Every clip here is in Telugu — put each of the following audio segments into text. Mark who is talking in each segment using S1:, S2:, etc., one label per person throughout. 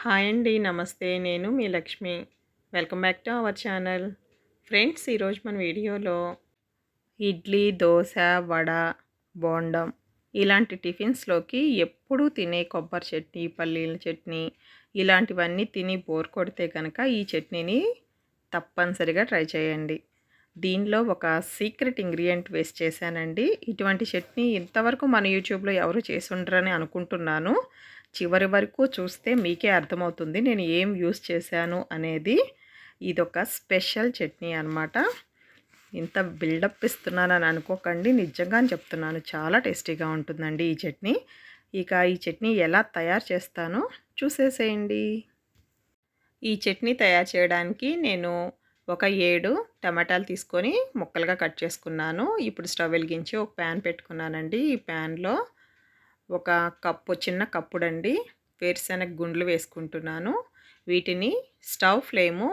S1: హాయ్ అండి. నమస్తే. నేను మీ Lakshmi. Welcome back to our channel. Friends, ఈరోజు మన వీడియోలో ఇడ్లీ, దోస, వడ, బోండం ఇలాంటి టిఫిన్స్‌లోకి ఎప్పుడూ తినే కొబ్బరి చట్నీ, పల్లీల చట్నీ ఇలాంటివన్నీ తిని బోర్ కొడితే గనక ఈ చట్నీని తప్పనిసరిగా ట్రై చేయండి. దీనిలో ఒక సీక్రెట్ ఇంగ్రీడియెంట్ వేసి చేశానండి. ఇటువంటి చట్నీ ఇంతవరకు మన యూట్యూబ్‌లో ఎవరు చేసుండరని అనుకుంటున్నాను. చివరి వరకు చూస్తే మీకే అర్థమవుతుంది నేను ఏం యూజ్ చేశాను అనేది. ఇదొక స్పెషల్ చట్నీ అనమాట. ఇంత బిల్డప్ ఇస్తున్నానని అనుకోకండి. నిజంగానే చెప్తున్నాను. చాలా టేస్టీగా ఉంటుందండి ఈ చట్నీ. ఇక ఈ చట్నీ ఎలా తయారు చేస్తానో చూసేసేయండి. ఈ చట్నీ తయారు చేయడానికి నేను ఒక 7 టమాటాలు తీసుకొని ముక్కలుగా కట్ చేసుకున్నాను. ఇప్పుడు స్టవ్ వెలిగించి ఒక ప్యాన్ పెట్టుకున్నానండి. ఈ ప్యాన్‌లో ఒక కప్పు, చిన్న కప్పుడండి వేరుశనగ గుండ్లు వేసుకుంటున్నాను. వీటిని స్టవ్ ఫ్లేము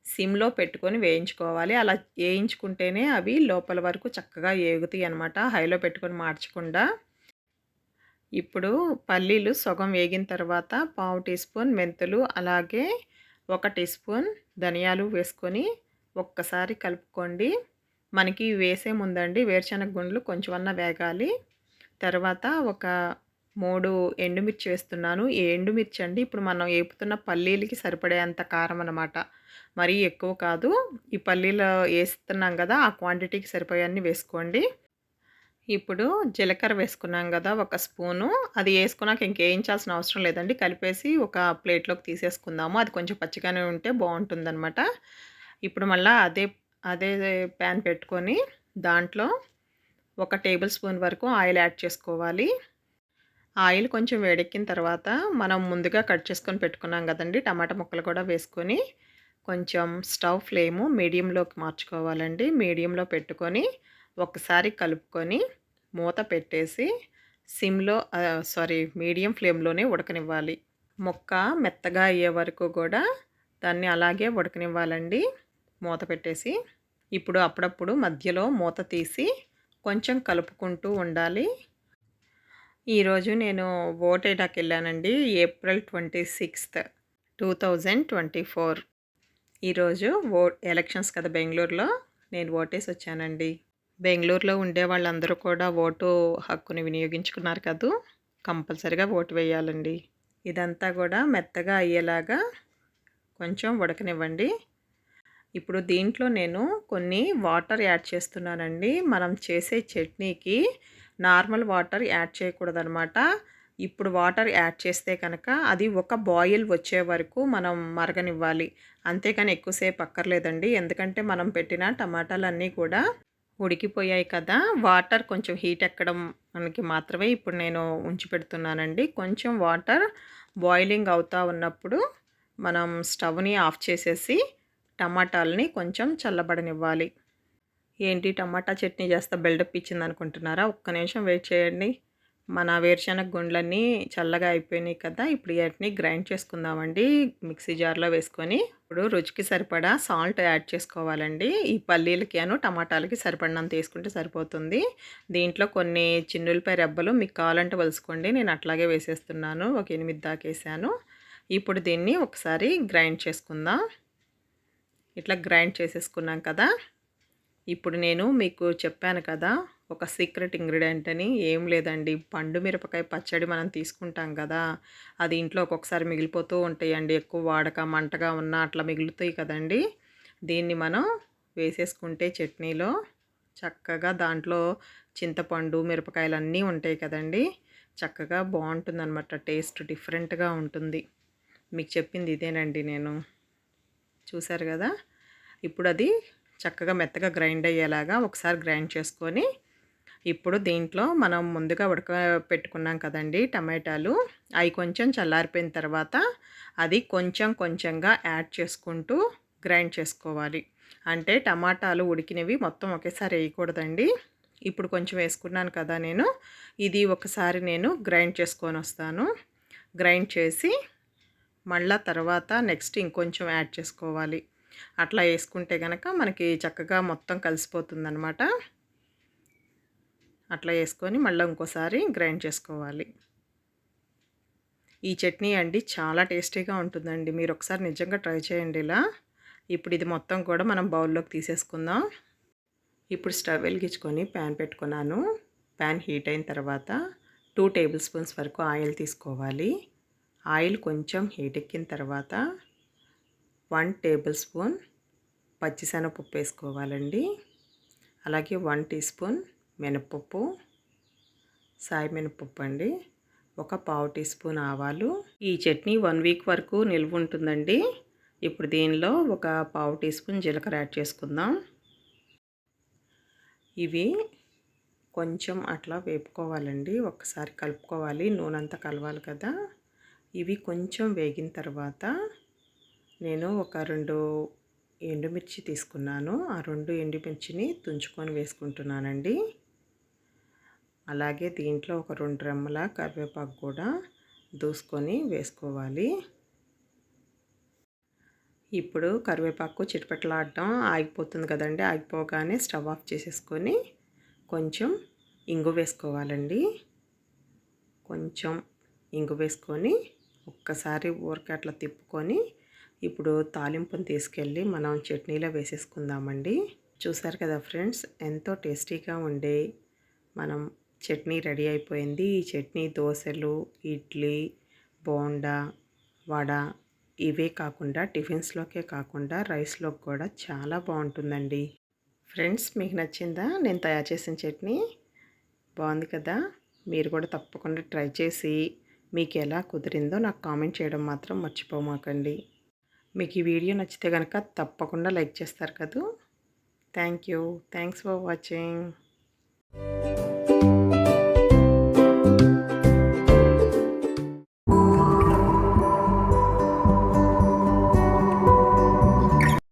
S1: సిమ్‌లో పెట్టుకొని వేయించుకోవాలి. అలా వేయించుకుంటేనే అవి లోపల వరకు చక్కగా ఏగుతాయి అన్నమాట. హైలో పెట్టుకొని మార్చకుండా. ఇప్పుడు పల్లీలు సగం వేగిన తర్వాత పావు టీ స్పూన్ మెంతులు, అలాగే ఒక టీ స్పూన్ ధనియాలు వేసుకొని ఒక్కసారి కలుపుకోండి. మనకి వేసే ముందండి వేరుశనగ గుండ్లు కొంచెమన్నా వేగాలి. తర్వాత ఒక 3 ఎండుమిర్చి వేస్తున్నాను. ఈ ఎండుమిర్చి అండి ఇప్పుడు మనం ఏపుతున్న పల్లీలకి సరిపడేంత కారం అన్నమాట. మరీ ఎక్కువ కాదు. ఈ పల్లీలు ఏస్తున్నాం కదా, ఆ క్వాంటిటీకి సరిపోయన్నీ వేసుకోండి. ఇప్పుడు జీలకర్ర వేసుకున్నాం గదా, ఒక స్పూను. అది ఏసుకున్నాక ఇంకేయించాల్సిన అవసరం లేదండి. కలిపేసి ఒక ప్లేట్‌లోకి తీసేసుకుందాము. అది కొంచెం పచ్చిగానే ఉంటే బావుంటుందనమాట. ఇప్పుడు మళ్ళా అదే ప్యాన్ పెట్టుకొని దాంట్లో ఒక టేబుల్ స్పూన్ వరకు ఆయిల్ యాడ్ చేసుకోవాలి. ఆయిల్ కొంచెం వేడెక్కిన తర్వాత మనం ముందుగా కట్ చేసుకొని పెట్టుకున్నాం గదండీ, టమాటా ముక్కలు కూడా వేసుకొని కొంచెం స్టవ్ ఫ్లేము మీడియంలోకి మార్చుకోవాలండి. మీడియంలో పెట్టుకొని ఒకసారి కలుపుకొని మూత పెట్టేసి మీడియం ఫ్లేమ్‌లోనే ఉడకనివ్వాలి. ముక్క మెత్తగా అయ్యే వరకు గూడా దాన్ని అలాగే ఉడకనివ్వాలండి మూత పెట్టేసి. ఇప్పుడు అప్పుడప్పుడు మధ్యలో మూత తీసి కొంచెం కలుపుకుంటూ ఉండాలి. ఈరోజు నేను ఓటేయడానికెళ్ళానండి. ఏప్రిల్ 26, 2024. ఈరోజు ఎలక్షన్స్ కదా బెంగుళూరులో. నేను ఓటేసొచ్చానండి. బెంగుళూరులో ఉండే వాళ్ళందరూ కూడా ఓటు హక్కుని వినియోగించుకున్నారు కదూ! కంపల్సరీగా ఓటు వేయాలండి. ఇదంతా గూడా మెత్తగా అయ్యేలాగా కొంచెం ఉడకనివ్వండి. ఇప్పుడు దీంట్లో నేను కొన్ని వాటర్ యాడ్ చేస్తున్నానండి. మనం చేసే చట్నీకి నార్మల్ వాటర్ యాడ్ చేయకూడదనమాట. ఇప్పుడు వాటర్ యాడ్ చేస్తే కనుక అది ఒక బాయిల్ వచ్చే వరకు మనం మరగనివ్వాలి. అంతేగాని ఎక్కువసేపు అక్కర్లేదండి. ఎందుకంటే మనం పెట్టిన టమాటాలన్నీ కూడా ఉడికిపోయాయి కదా, వాటర్ కొంచెం హీట్ ఎక్కడం మనకి మాత్రమే ఇప్పుడు నేను ఉంచి పెడుతున్నానండి. కొంచెం వాటర్ బాయిలింగ్ అవుతా ఉన్నప్పుడు మనం స్టవ్‌ని ఆఫ్ చేసేసి టమాటాలని కొంచెం చల్లబడనివ్వాలి. ఏంటి టమాటా చట్నీ చేస్తా బిల్డప్ ఇచ్చిందనుకుంటున్నారా? ఒక్క నిమిషం వెయిట్ చేయండి. మన వేరుశనగ గుండ్లన్నీ చల్లగా అయిపోయినాయి కదా, ఇప్పుడు వీటిని గ్రైండ్ చేసుకుందామండి మిక్సీ జార్‌లో వేసుకొని. ఇప్పుడు రుచికి సరిపడా సాల్ట్ యాడ్ చేసుకోవాలండి. ఈ పల్లీలకి టమాటాలకి సరిపడినంత వేసుకుంటే సరిపోతుంది. దీంట్లో కొన్ని చిన్నుల్లిపాయ రెబ్బలు మీకు కావాలంటే వలుసుకోండి. నేను అట్లాగే వేసేస్తున్నాను. ఒక 8 దాకా వేసాను. ఇప్పుడు దీన్ని ఒకసారి గ్రైండ్ చేసుకుందాం. ఇట్లా గ్రైండ్ చేసేసుకున్నాం కదా, ఇప్పుడు నేను మీకు చెప్పాను కదా ఒక సీక్రెట్ ఇంగ్రీడియెంట్ అని. ఏం లేదండి, పండు మిరపకాయ పచ్చడి మనం తీసుకుంటాం కదా, అది ఇంట్లో ఒక్కొక్కసారి మిగిలిపోతూ ఉంటాయండి. ఎక్కువ మంటగా ఉన్నా అట్లా మిగులుతాయి కదండి. దీన్ని మనం వేసేసుకుంటే చట్నీలో చక్కగా దాంట్లో చింతపండు, మిరపకాయలు అన్నీ ఉంటాయి కదండి. చక్కగా బాగుంటుందన్నమాట. టేస్ట్ డిఫరెంట్గా ఉంటుంది. మీకు చెప్పింది ఇదేనండి నేను. చూసారు కదా, ఇప్పుడు అది చక్కగా మెత్తగా గ్రైండ్ అయ్యేలాగా ఒకసారి గ్రైండ్ చేసుకొని, ఇప్పుడు దీంట్లో మనం ముందుగా పెట్టుకున్నాం కదండి టమాటాలు, అవి కొంచెం చల్లారిపోయిన తర్వాత అది కొంచెం కొంచెంగా యాడ్ చేసుకుంటూ గ్రైండ్ చేసుకోవాలి. అంటే టమాటాలు ఉడికినవి మొత్తం ఒకేసారి వేయకూడదండి. ఇప్పుడు కొంచెం వేసుకున్నాను కదా నేను, ఇది ఒకసారి నేను గ్రైండ్ చేసుకొని వస్తాను. గ్రైండ్ చేసి మళ్ళా తర్వాత నెక్స్ట్ ఇంకొంచెం యాడ్ చేసుకోవాలి. అట్లా వేసుకుంటే గనక మనకి చక్కగా మొత్తం కలిసిపోతుందనమాట. అట్లా వేసుకొని మళ్ళీ ఇంకోసారి గ్రైండ్ చేసుకోవాలి. ఈ చట్నీ అండి చాలా టేస్టీగా ఉంటుందండి. మీరు ఒకసారి నిజంగా ట్రై చేయండి ఇలా. ఇప్పుడు ఇది మొత్తం కూడా మనం బౌల్‌లోకి తీసేసుకుందాం. ఇప్పుడు స్టవ్ వెలిగించుకొని ప్యాన్ పెట్టుకున్నాను. ప్యాన్ హీట్ అయిన తర్వాత 2 టేబుల్ స్పూన్స్ వరకు ఆయిల్ తీసుకోవాలి. ఆయిల్ కొంచెం హీట్ ఎక్కిన తర్వాత 1 టేబుల్ స్పూన్ పచ్చిశనగపప్పు వేసుకోవాలండి. అలాగే 1 టీ స్పూన్ మినపప్పు, సాయి మినపప్పు అండి. ఒక పావు టీ స్పూన్ ఆవాలు. ఈ చట్నీ 1 వీక్ వరకు నిల్వ ఉంటుందండి. ఇప్పుడు దీనిలో ఒక పావు టీ స్పూన్ జీలకర్ర యాడ్ చేసుకుందాం. ఇవి కొంచెం అట్లా వేపుకోవాలండి. ఒకసారి కలుపుకోవాలి. నూనె అంతా కలవాలి కదా. ఇవి కొంచెం వేగిన తర్వాత నేను ఒక 2 ఎండుమిర్చి తీసుకున్నాను. ఆ 2 ఎండుమిర్చిని తుంచుకొని వేసుకుంటున్నానండి. అలాగే దీంట్లో ఒక 2 రెమ్మల కరివేపాకు కూడా దూసుకొని వేసుకోవాలి. ఇప్పుడు కరివేపాకు చిటపటలాడడం ఆగిపోతుంది కదండీ. ఆగిపోగానే స్టవ్ ఆఫ్ చేసేసుకొని కొంచెం ఇంగు వేసుకోవాలండి. కొంచెం ఇంగు వేసుకొని ఒక్కసారి ఊరికే అట్లా తిప్పుకొని ఇప్పుడు తాలింపుని తీసుకెళ్ళి మనం చట్నీలో వేసేసుకుందామండి. చూసారు కదా ఫ్రెండ్స్, ఎంతో టేస్టీగా ఉండే మనం చట్నీ రెడీ అయిపోయింది. ఈ చట్నీ దోశలు, ఇడ్లీ, బోండా, వడ ఇవే కాకుండా టిఫిన్స్‌లోకే కాకుండా రైస్‌లోకి కూడా చాలా బాగుంటుందండి. ఫ్రెండ్స్, మీకు నచ్చిందా నేను తయారు చేసిన చట్నీ? బాగుంది కదా. మీరు కూడా తప్పకుండా ట్రై చేసి మీకు ఎలా కుదిరిందో నాకు కామెంట్ చేయడం మాత్రం మర్చిపోమాకండి. మీకు ఈ వీడియో నచ్చితే కనుక తప్పకుండా లైక్ చేస్తారు కదూ. Thank you. Thanks for watching.